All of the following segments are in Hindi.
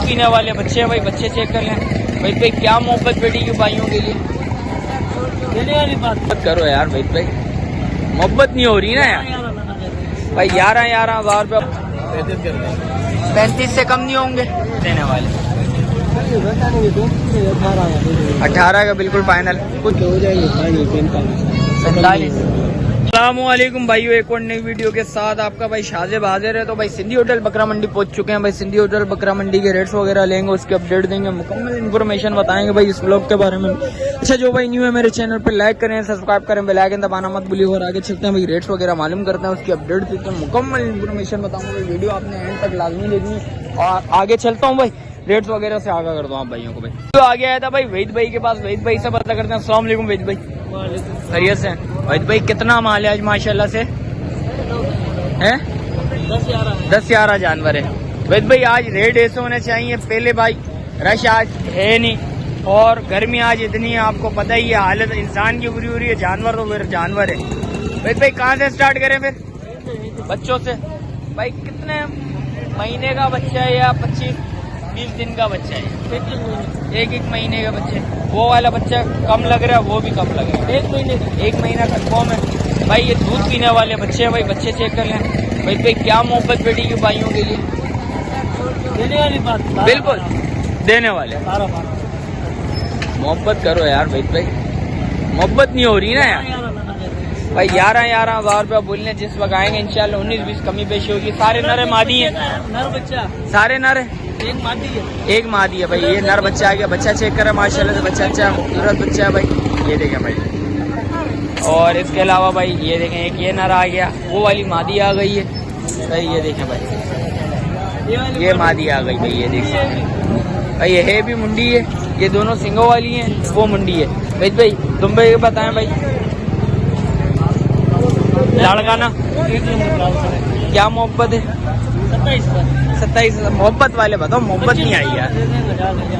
पीने वाले बच्चे हैं भाई, बच्चे चेक कर लें भाई। भाई क्या मोहब्बत बेटी की भाइयों के लिए, देने वाली बात मत करो यार भाई। भाई मोहब्बत नहीं हो रही ना यार भाई। 11,000 रुपया 35 से कम नहीं होंगे देने वाले। 18 का बिल्कुल फाइनल, कुछ हो जाएगी 45। अस्सलामुअलैकुम भाइयों, एक और नई वीडियो के साथ आपका भाई शाजिब हाजिर है। तो भाई सिंधी होटल बकरा मंडी पहुंच चुके हैं भाई। सिंधी होटल बकरा मंडी के रेट्स वगैरह लेंगे, उसके अपडेट देंगे, मुकम्मल इन्फॉर्मेशन बताएंगे भाई इस ब्लॉग के बारे में। अच्छा, जो भाई न्यू है मेरे चैनल पे लाइक करें, सब्सक्राइब करें, बेल आइकन दबाना मत भूलिए। और आगे चलते हैं भाई, रेट्स वगैरह मालूम करते हैं, उसकी अपडेट देते हैं, मुकम्मल इन्फॉर्मेशन बताऊंगा भाई। वीडियो आपने एंड तक लाजमी देखनी। और आगे चलता हूँ भाई, रेट्स वगैरह से आगा करता हूँ आप भाइयों को भाई। तो आगे आया था भाई वहीद भाई के पास, वहीद भाई से पता करते हैं। अस्सलाम वालेकुम वहीद भाई, खैरियत से? वहीद भाई कितना माल है आज माशाल्लाह से? है 10-11 जानवर है वहीद भाई। आज रेट ऐसे होने चाहिए, पहले भाई रश आज है नहीं, और गर्मी आज इतनी है, आपको पता ही है, हालत इंसान की बुरी हो रही है, जानवर तो फिर जानवर है। वहीद भाई कहाँ से स्टार्ट करें फिर? बच्चों से भाई। कितने महीने का बच्चा है या 25-20 दिन का बच्चा है? एक महीने का बच्चे। वो वाला बच्चा कम लग रहा है, वो भी कम लग रहा है। 1 महीना कंफर्म है भाई। ये दूध पीने वाले बच्चे हैं भाई, बच्चे चेक कर लें भाई। भाई क्या मोहब्बत बेटी की भाइयों के लिए, देने वाली बात बिल्कुल देने वाले। मोहब्बत करो यार भाई। भाई मोहब्बत नहीं हो रही ना यार भाई। 11,000 रुपया बोलने जिस वक्त आएंगे इंशाल्लाह 19-20 कमी पेशी होगी। सारे नर मादी है, नर बच्चा सारे नर है, एक मादी है, एक मादी है भाई। ये नर बच्चा आ गया, बच्चा चेक करें माशाल्लाह से, बच्चा अच्छा खूबसूरत बच्चा है भाई। ये देखें भाई। और इसके अलावा भाई ये देखें, एक ये नर आ गया, वो वाली मादी आ गई है भाई। ये देखें भाई, ये मादी आ गई भाई। ये देखें भाई, ये है भी मुंडी है, ये दोनों सिंगों वाली हैं, वो मुंडी है भाई। भाई तुम भाई बताएं भाई, लाड़काना क्या मोहब्बत है? 27 मोहब्बत वाले बताओ, मोहब्बत नहीं आई यार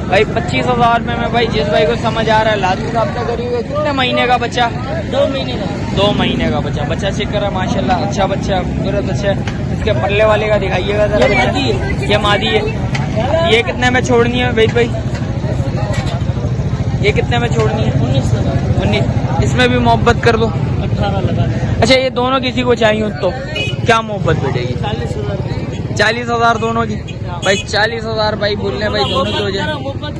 भाई। 25,000 में भाई जिस भाई को समझ आ रहा है लाजमी साहब का करिएगा। कितने महीने का बच्चा? 2 महीने का। 2 महीने का बच्चा, बच्चा चेक करा माशाल्लाह, अच्छा बच्चा, खूबसूरत बच्चा। इसके पल्ले वाले का दिखाइएगा जरा। ये मादी है। ये कितने में छोड़नी है भाई? ये कितने में छोड़नी है? 19। इसमें भी मोहब्बत कर दो, 18 लगा दे। अच्छा ये दोनों किसी को चाहिए तो क्या मोहब्बत बैठेगी? 40,000 दोनों की भाई। 40,000 भाई बोलने भाई, दोनों की हो जाए। मोहब्बत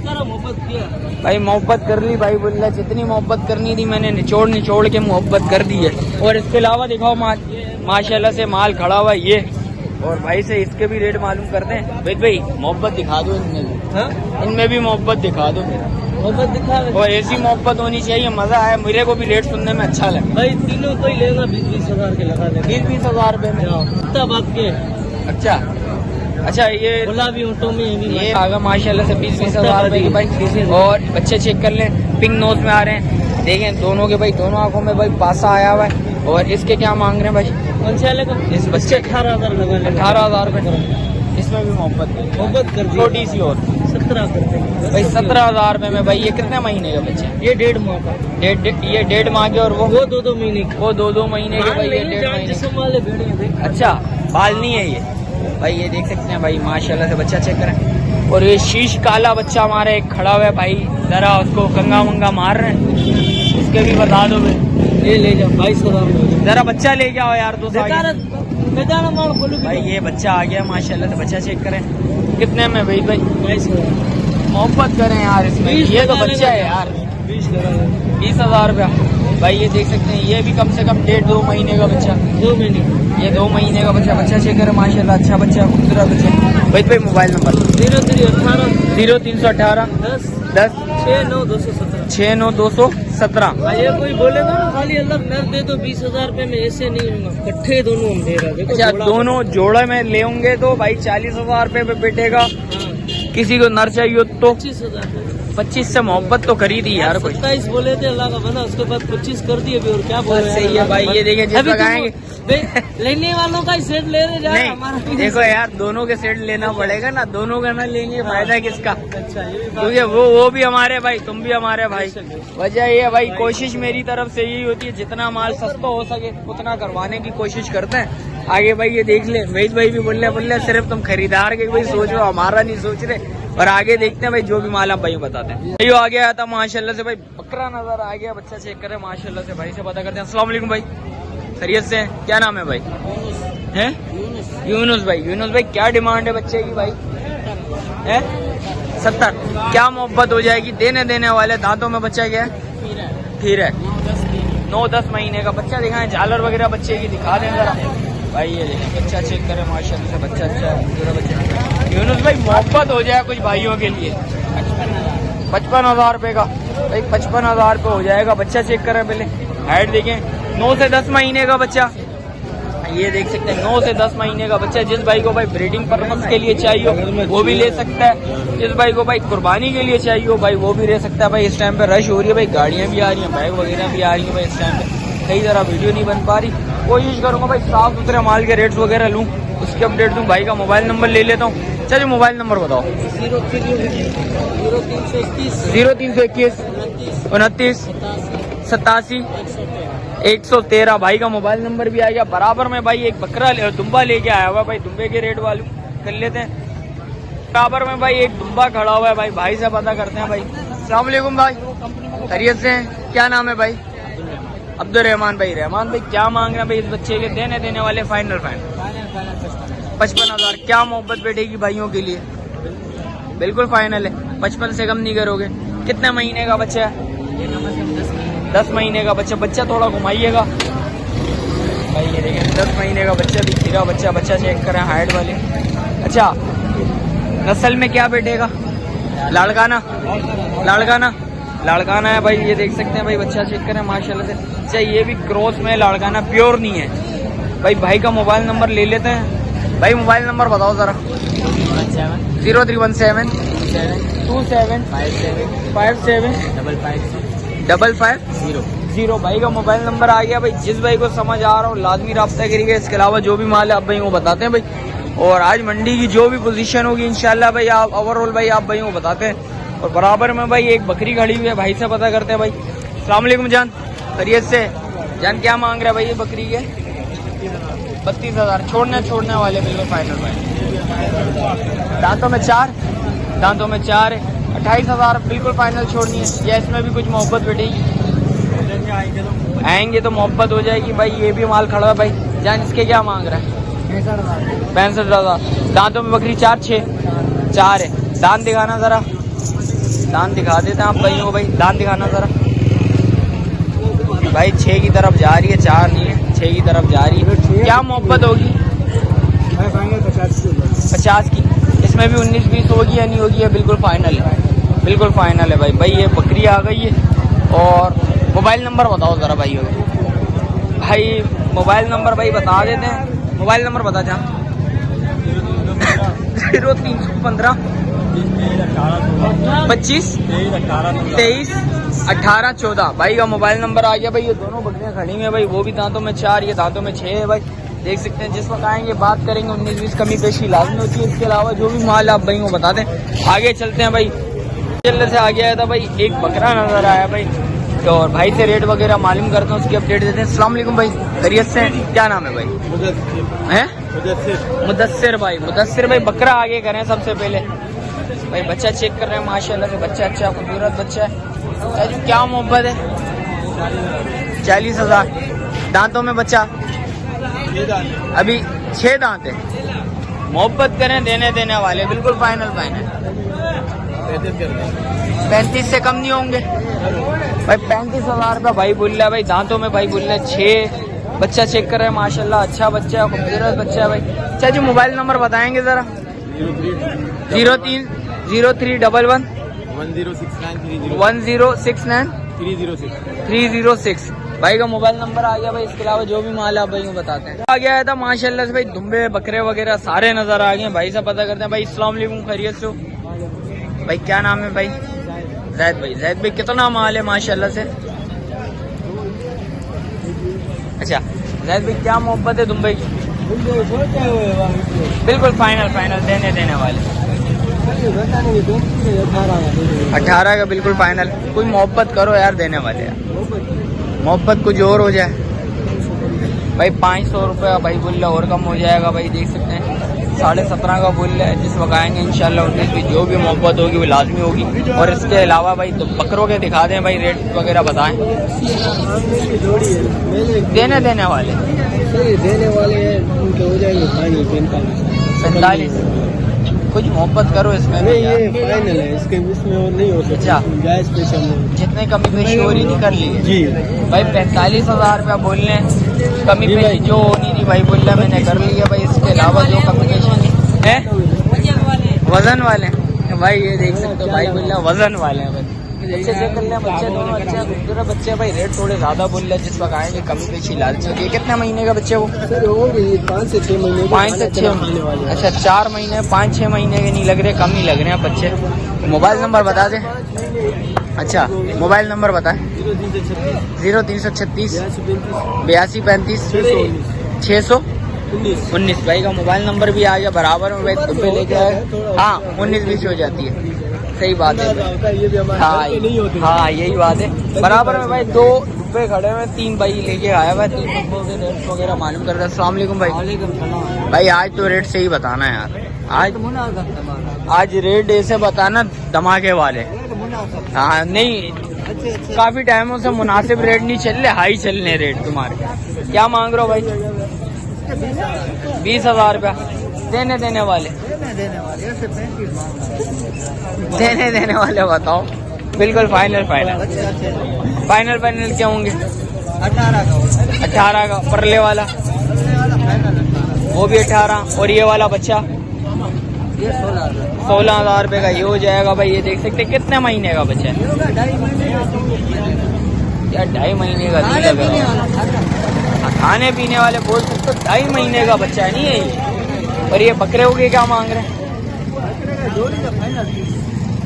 किया भाई, मोहब्बत कर ली भाई। बोल रहा जितनी मोहब्बत करनी थी मैंने निचोड़ के मोहब्बत कर दी है। और इसके अलावा दिखाओ माशाल्लाह से माल खड़ा हुआ है ये। और भाई से इसके भी रेट मालूम करते हैं भाई। मोहब्बत दिखा दो इनमें भी, इनमें भी मोहब्बत दिखा दो, मोहब्बत दिखा। और ऐसी मोहब्बत होनी चाहिए, मजा आया। मेरे को भी रेट सुनने में अच्छा लगा भाई। तीनों को ही लेना 20-20 हजार के लगा दे। 20-20 रुपए में बात के। अच्छा ये गुलाबी ऑटो में ये आगा माशाल्लाह से 20-20 हजार रुपए की भाई। और बच्चे चेक कर लें, पिंक नोज में आ रहे हैं, देखें दोनों के भाई, दोनों आंखों में भाई पासा आया हुआ है। और इसके क्या मांग रहे हैं भाई? इस बच्चे 18,000 लगा ले। 18,000 रुपए। इसमें भी मोहब्बत कर छोटी सी। और 17 करते हैं भाई 17,000 रुपए में भाई। ये कितने महीने का बच्चे? ये 1.5 माह का। ये 1.5 माह के। और वो 2-2 महीने की। वो 2-2 महीने के भाई। ये 1.5 महीने। अच्छा बाल नहीं है ये भाई। ये देख सकते हैं भाई माशाल्लाह से, बच्चा चेक करें। और ये शीश काला बच्चा हमारे एक खड़ा हुआ है भाई, जरा उसको कंगा मंगा मार रहे हैं, उसके भी बता दो भाई। ये ले जाओ 22,000 जरा बच्चा ले जाओ यार तो भाई। ये बच्चा आ गया माशाल्लाह से, बच्चा चेक करें कितने में भाई? 22,000 मोहब्बत करें यार इसमें। ये तो बच्चा है यार। 20,000 रुपया भाई। ये देख सकते हैं, ये भी कम से कम 1.5-2 महीने का बच्चा। 2 महीने। ये 2 महीने का बच्चा, बच्चा चेक करें माशाल्लाह, अच्छा बच्चा, खूबसूरत बच्चा भाई। Mobile number 0318 10 69217। ये कोई बोलेगा ना खाली अलग नर दे दो 20,000 रुपए में, ऐसे नहीं होगा, इकट्ठे दोनों हम दे रहे हैं। अच्छा दोनों जोड़े में ले होंगे तो भाई 40,000 रुपए पे बैठेगा। किसी को नर चाहिए तो 25 से मोहब्बत तो करी थी यार कोई। 27 बोले थे अल्लाह का बना, उसके बाद 25 कर दिए भी। और क्या बोल रहे हैं? सही है भाई। ये देखिए जिस लगाएंगे लेने वालों का ही सेट ले रहे जा। नहीं देखो यार, दोनों के सेट लेना पड़ेगा ना, दोनों का ना लेंगे फायदा किसका? अच्छा क्योंकि वो भी हमारे भाई, तुम भी हमारे भाई। वजह ये है भाई, कोशिश मेरी तरफ से यही होती है, जितना माल सस्ता हो सके उतना करवाने की कोशिश करते हैं। आगे भाई ये देख ले, वहीद भाई भी बोल रहे सिर्फ तुम खरीदार के भाई सोच रहे हो, हमारा नहीं सोच रहे और आगे देखते हैं भाई जो भी माल आप भाई बताते हैं। ये आ गया था माशाल्लाह से भाई बकरा नजर आ गया, बच्चा चेक करे माशाल्लाह से, भाई से पता करते हैं। अस्सलाम वालेकुम भाई, खैरियत से हैं? क्या नाम है भाई? हैं यूनुस भाई। यूनुस भाई क्या डिमांड है बच्चे की भाई? है 70। क्या मोहब्बत हो जाएगी? देने वाले। दांतों में बच्चा क्या है? फिर है 9-10 महीने का बच्चा। दिखाएं झालर वगैरह बच्चे की दिखा दें जरा भाई। ये देखें बच्चा चेक करें माशाल्लाह से, बच्चा अच्छा है पूरा बच्चा। यूनुस भाई मोहब्बत हो जाए कुछ भाइयों के लिए 55,000 रुपए का भाई, 55,000 रुपये हो जाएगा। बच्चा चेक करें पहले, हाइट देखें 9 से 10 महीने का बच्चा। ये देख सकते हैं 9 से 10 महीने का बच्चा। जिस भाई को भाई ब्रीडिंग पर्पस के लिए चाहिए वो भी ले सकता है, जिस भाई को भाई कुर्बानी के लिए चाहिए भाई वो भी ले सकता है भाई। इस टाइम पे रश हो रही है भाई, गाड़ियां भी आ रही हैं, बैग वगैरह भी आ रही है भाई। इस टाइम पे कई तरह वीडियो नहीं बन पा रही, कोशिश करूंगा भाई साफ सुथरे माल के रेट्स वगैरह लूँ, उसकी अपडेट दूँ। भाई का मोबाइल नंबर ले लेता हूँ। चलिए मोबाइल नंबर बताओ। 0321 29 87 113। भाई का मोबाइल नंबर भी आ गया। बराबर में भाई एक बकरा दुम्बा लेके आया हुआ भाई, दुम्बे के रेट वालू कर लेते हैं। बराबर में भाई एक दुम्बा खड़ा हुआ है भाई, भाई से पता करते हैं भाई। अस्सलाम वालेकुम भाई, खैरियत से हैं? क्या नाम है भाई? अब्दुल रहमान भाई। रहमान भाई क्या मांग रहे हैं भाई इस बच्चे के? देने वाले फाइनल 55,000। क्या मोहब्बत बैठेगी भाइयों के लिए? बिल्कुल फाइनल है, 55 से कम नहीं करोगे। कितने महीने का बच्चा है? 10 महीने का बच्चा। बच्चा थोड़ा घुमाइएगा भाई, ये देखें 10 महीने का बच्चा, भी खीरा बच्चा। बच्चा चेक करें हाइट वाले। अच्छा नस्ल में क्या बैठेगा? लाड़काना है भाई। ये देख सकते हैं भाई, बच्चा चेक करें माशाल्लाह से। अच्छा ये भी क्रॉस में लाड़काना, प्योर नहीं है भाई। भाई का मोबाइल नंबर ले लेते हैं भाई। मोबाइल नंबर बताओ जरा। 0317 27 57 550। भाई का मोबाइल नंबर आ गया भाई। जिस भाई को समझ आ रहा हो लाजमी रब्ता करिएगा। इसके अलावा जो भी माल है आप भाई को बताते हैं भाई। और आज मंडी की जो भी पोजीशन होगी इंशाल्लाह भाई आप ओवरऑल भाई आप भाई को बताते हैं। और बराबर में भाई एक बकरी खड़ी हुई है, भाई से पता करते हैं भाई। अस्सलाम वालेकुम जान, खैरियत से? जान क्या मांग रहा है भाई ये बकरी के? 32,000। छोड़ने वाले बिल्कुल फाइनल भाई। दांतों में चार है। 28,000 बिल्कुल फाइनल छोड़नी है। या इसमें भी कुछ मोहब्बत बैठेगी? आएंगे तो मोहब्बत हो जाएगी भाई। ये भी माल खड़ा है भाई। जान इसके क्या मांग रहा है? 65,000। दांतों में बकरी 4 है। दांत दिखाना जरा, दांत दिखा देते हैं आप भाई को भाई। दांत दिखाना जरा भाई। 6 की तरफ जा रही है, 4 नहीं है, 6 की तरफ जा रही है। क्या मोहब्बत होगी? 50 की। इसमें भी 19-20 होगी या नहीं होगी? बिल्कुल फाइनल है भाई। भाई ये बकरी आ गई है। और मोबाइल नंबर बताओ जरा भाई। मोबाइल नंबर भाई बता देते हैं। मोबाइल नंबर बता जा। 0315 25 23 18 14। भाई का मोबाइल नंबर आ गया भाई। ये दोनों बकरियां खड़ी हुई हैं भाई, वो भी दांतों में 4, ये दांतों में 6 है भाई। देख सकते हैं जिस वक्त आएंगे बात करेंगे। 19-20 कमी पेशी लाजमी होती है। इसके अलावा जो भी माल आप भाई को बता दें। आगे चलते हैं भाई। जल्द से आ गया था भाई एक बकरा नजर आया भाई। तो और भाई से रेट वगैरह मालूम करते हैं, उसकी अपडेट देते हैं। अस्सलाम वालेकुम भाई, खैरियत से? क्या नाम है भाई? मुदस्सिर भाई। मुदस्सिर भाई बकरा आगे करें सबसे पहले भाई। बच्चा चेक कर रहे हैं माशाल्लाह से। बच्चा अच्छा खूबसूरत बच्चा है। क्या मोहब्बत है? 40,000। दांतों में बच्चा अभी 6 दांत है। मोहब्बत करें देने वाले बिल्कुल फाइनल 35 से कम नहीं होंगे भाई। 35,000 रुपये भाई बोल रहा है भाई। दांतों में भाई बोल रहा है 6। बच्चा चेक कर रहे हैं माशाल्लाह, अच्छा बच्चा है, खूबसूरत बच्चा है भाई। अच्छा जी मोबाइल नंबर बताएंगे जरा। 0311 1069 306। भाई का मोबाइल नंबर आ गया भाई। इसके अलावा जो भी माल आप भाई को बताते हैं। आ गया था माशाल्लाह से भाई। दुम्बे बकरे वगैरह सारे नजर आ गए। भाई से पता करते हैं भाई। अस्सलाम वालेकुम, खैरियत से भाई? क्या नाम है भाई? जैद भाई कितना माल है माशाल्लाह से? अच्छा जैद भाई क्या मोहब्बत है दुम्बे की? बिल्कुल फाइनल देने वाले। 18 का बिल्कुल फाइनल। कोई मोहब्बत करो यार, देने वाले यार। मोहब्बत कुछ और हो जाए भाई। 500 रुपया भाई बोल और कम हो जाएगा भाई। देख सकते हैं 17.5 का बोल रहे हैं, जिस वक्त आएंगे इंशाल्लाह 19 की जो भी मोहब्बत होगी वो लाजमी होगी। और इसके अलावा भाई तो बकरों के दिखा दें भाई, रेट वगैरह बताएं। देने वाले उनके हो जाएंगे 45। कुछ मोहब्बत करो इसमें नहीं, ये फाइनल है, इसके इसमें और नहीं हो सकता। अच्छा। जायज पेशा में जितने कमी पेशी हो रही थी कर ली जी भाई। 45,000 रुपया बोल रहे हैं, कमी जी पेशी भाई। जो होनी थी भाई बोल रहा मैंने कर ली है भाई। इसके अलावा जो कमी पेशी है वजन वाले भाई, ये देख सकते हो भाई बोल रहा वजन वाले हैं भाई। अच्छे चेक कर लें, बच्चे दोनों अच्छे हैं, खूबसूरत बच्चे भाई। रेट थोड़े ज्यादा बोल रहे हैं, जिस वक्त आएंगे कमी पेशी लालची होती है। कितने महीने का बच्चे वो? सर हो गई 5 से 6 महीने 5 से 6। अच्छा 4 महीने 5-6 महीने के नहीं लग रहे, कम ही लग रहे हैं बच्चे। मोबाइल नंबर बता दें। अच्छा मोबाइल नंबर बताएं। 0336 82 35 619 भाई का मोबाइल नंबर भी आ गया बराबर में भाई। दुब्बे लेके आए, हाँ 19-20 हो जाती है, सही बात है। हाँ यही बात है बराबर में भाई। 2 दुब्बे खड़े हुए, 3 भाई लेके आया हुआ है। 3 दुब्बों के रेट वगैरह मालूम कर रहे हैं। अस्सलाम वालेकुम भाई। भाई आज तो रेट सही बताना है यार, आज रेट ऐसे बताना धमाके वाले। हाँ नहीं, काफी टाइमों से मुनासिब रेट नहीं चल रहे, हाई चल रहे रेट तुम्हारे। क्या मांग रहे हो भाई? 20,000 रुपया देने वाले देने वाले बताओ। बिल्कुल फाइनल क्या होंगे? 18 का। परले वाला वो भी 18। और ये वाला बच्चा 16,000 रुपये का ये हो जाएगा भाई। ये देख सकते कितने महीने का बच्चा है यार? 2.5 महीने का नहीं लग रहा। खाने पीने वाले बोल सकते 2.5 महीने का बच्चा है नहीं है ये। और ये बकरे हो गए क्या मांग रहे हैं?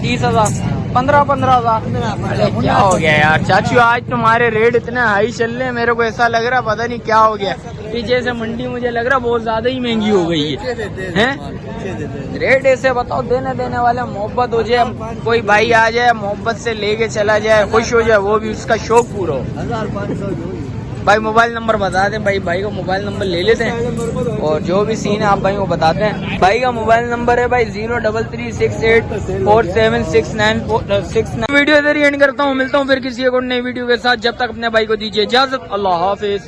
30,000 15,000। अरे क्या हो गया यार चाचू, आज तुम्हारे रेट इतने हाई चल रहे हैं, मेरे को ऐसा लग रहा पता नहीं क्या हो गया। पीछे से मंडी मुझे लग रहा बहुत ज्यादा ही महंगी हो गई है। रेट ऐसे बताओ, देने वाले मोहब्बत हो जाए, कोई भाई आ जाए मोहब्बत से लेके चला जाए, खुश हो जाए, वो भी उसका शौक पूरा हो। भाई मोबाइल नंबर बता दें भाई, भाई का मोबाइल नंबर ले लेते हैं और जो भी सीन है आप भाई को बताते हैं। भाई का मोबाइल नंबर है भाई 03368476969। वीडियो इधर ही एंड करता हूँ, मिलता हूँ फिर किसी एक और नई वीडियो के साथ। जब तक अपने भाई को दीजिए इजाजत, अल्लाह हाफिज।